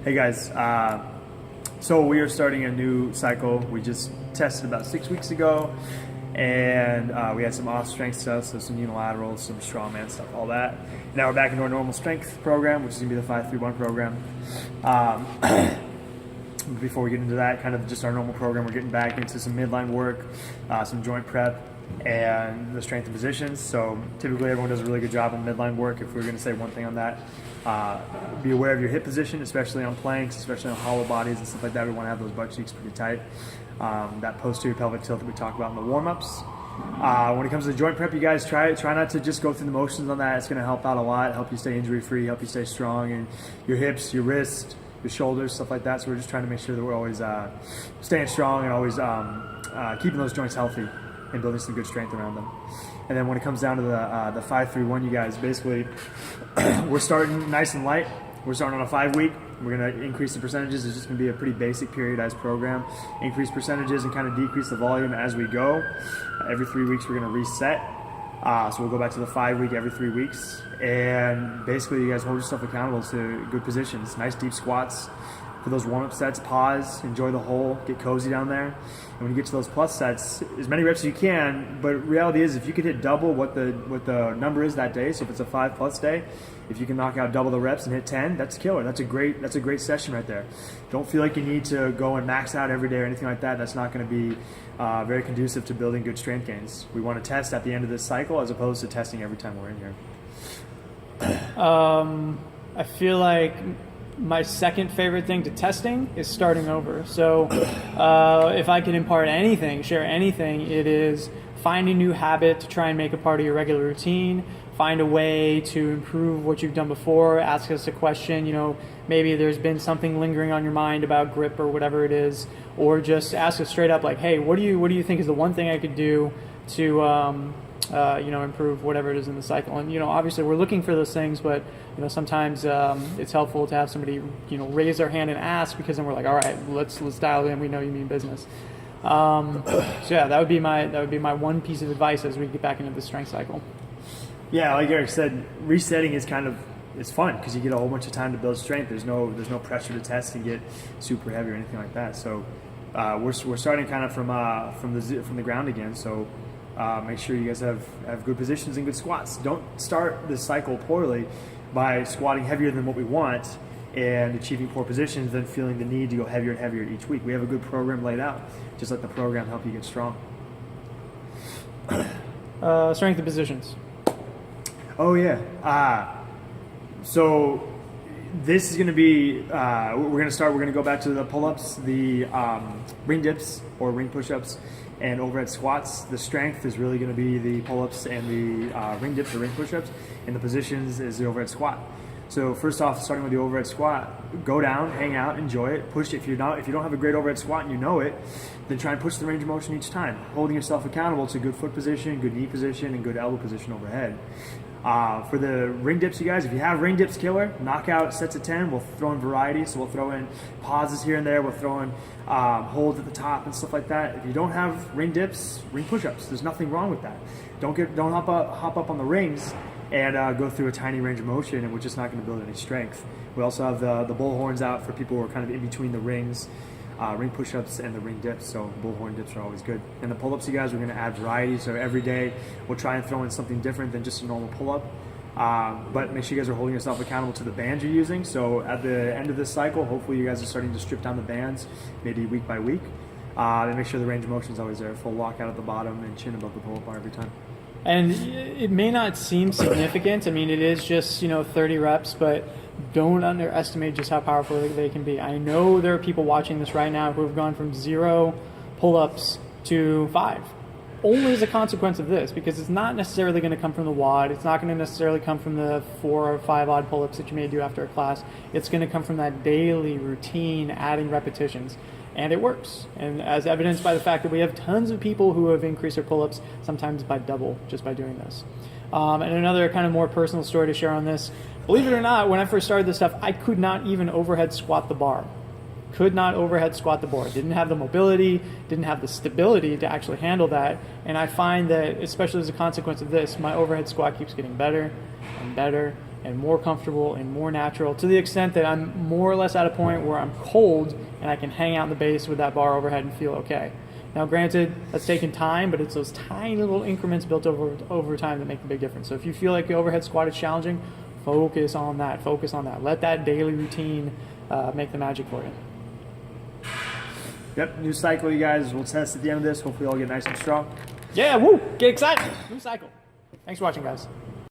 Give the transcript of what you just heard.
Hey guys, so we are starting a new cycle. We just tested about 6 weeks ago, and we had some off strength stuff, so some unilaterals, some strongman stuff, all that. Now we're back into our normal strength program, which is gonna be the 5-3-1 program. Before we get into that, kind of just our normal program, we're getting back into some midline work, some joint prep, and the strength and positions. So typically everyone does a really good job on midline work. If we were going to say one thing on that, be aware of your hip position, especially on planks, especially on hollow bodies and stuff like that. We want to have those butt cheeks pretty tight. That posterior pelvic tilt that we talked about in the warm-ups. When it comes to the joint prep, you guys try not to just go through the motions on that. It's going to help out a lot, help you stay injury-free, help you stay strong in your hips, your wrists, your shoulders, stuff like that. So we're just trying to make sure that we're always staying strong and always keeping those joints healthy and building some good strength around them. And then when it comes down to the 5-3-1, you guys, basically we're starting nice and light. We're starting on a 5-week. We're going to increase the percentages. It's just going to be a pretty basic periodized program. Increase percentages and kind of decrease the volume as we go. Every 3 weeks we're going to reset. So we'll go back to the 5-week every 3 weeks. And basically you guys hold yourself accountable to good positions. Nice deep squats. For those warm-up sets, pause, enjoy the hole, get cozy down there. And when you get to those plus sets, as many reps as you can, but reality is if you could hit double what the number is that day, so if it's a 5+ day, if you can knock out double the reps and hit 10, that's killer. That's a great session right there. Don't feel like you need to go and max out every day or anything like that. That's not going to be very conducive to building good strength gains. We want to test at the end of this cycle as opposed to testing every time we're in here. I feel like my second favorite thing to testing is starting over. So if I can impart anything, share anything, it is find a new habit to try and make a part of your regular routine. Find a way to improve what you've done before. Ask us a question. Maybe there's been something lingering on your mind about grip or whatever it is, or just ask us straight up like, hey, what do you think is the one thing I could do to improve whatever it is in the cycle? And obviously we're looking for those things, but sometimes it's helpful to have somebody raise their hand and ask, because then we're like, all right, let's dial it in. We know you mean business. So yeah, that would be my one piece of advice as we get back into the strength cycle. Yeah, like Eric said, resetting is it's fun because you get a whole bunch of time to build strength. There's no pressure to test and get super heavy or anything like that. So we're starting kind of from the ground again. So make sure you guys have good positions and good squats. Don't start this cycle poorly by squatting heavier than what we want and achieving poor positions, then feeling the need to go heavier and heavier each week. We have a good program laid out. Just let the program help you get strong. Strength and positions. Oh yeah. So this is going to be, we're going to go back to the pull-ups, the ring dips or ring push-ups, and overhead squats. The strength is really going to be the pull-ups and the ring dips or ring push-ups, and the positions is the overhead squat. So first off, starting with the overhead squat, go down, hang out, enjoy it, push. If you don't have a great overhead squat and you know it, then try and push the range of motion each time, holding yourself accountable to good foot position, good knee position, and good elbow position overhead. For the ring dips, you guys, if you have ring dips, killer. Knockout sets of 10. We'll throw in variety, so we'll throw in pauses here and there. We'll throw in holds at the top and stuff like that. If you don't have ring dips, ring push-ups. There's nothing wrong with that. Don't hop up on the rings and go through a tiny range of motion, and we're just not going to build any strength. We also have the bull horns out for people who are kind of in between the rings. Ring push-ups and the ring dips, so bullhorn dips are always good. And the pull-ups, you guys, we're going to add variety, so every day we'll try and throw in something different than just a normal pull-up. But make sure you guys are holding yourself accountable to the bands you're using. So at the end of this cycle, hopefully you guys are starting to strip down the bands, maybe week by week, and make sure the range of motion is always there. Full lockout at the bottom and chin above the pull-up bar every time. And it may not seem significant. I mean, it is just 30 reps, but don't underestimate just how powerful they can be. I know there are people watching this right now who have gone from 0 pull-ups to 5, only as a consequence of this, because it's not necessarily going to come from the WOD. It's not going to necessarily come from the 4 or 5 odd pull-ups that you may do after a class. It's going to come from that daily routine, adding repetitions. And it works. And as evidenced by the fact that we have tons of people who have increased their pull-ups, sometimes by double, just by doing this. And another kind of more personal story to share on this. Believe it or not, when I first started this stuff, I could not even overhead squat the bar. Could not overhead squat the bar. Didn't have the mobility, didn't have the stability to actually handle that. And I find that, especially as a consequence of this, my overhead squat keeps getting better and better and more comfortable and more natural, to the extent that I'm more or less at a point where I'm cold and I can hang out in the base with that bar overhead and feel okay. Now, granted, that's taken time, but it's those tiny little increments built over time that make a big difference. So if you feel like the overhead squat is challenging, focus on that. Focus on that. Let that daily routine make the magic for you. Yep, new cycle, you guys. We'll test at the end of this. Hopefully, all get nice and strong. Yeah, woo! Get excited. New cycle. Thanks for watching, guys.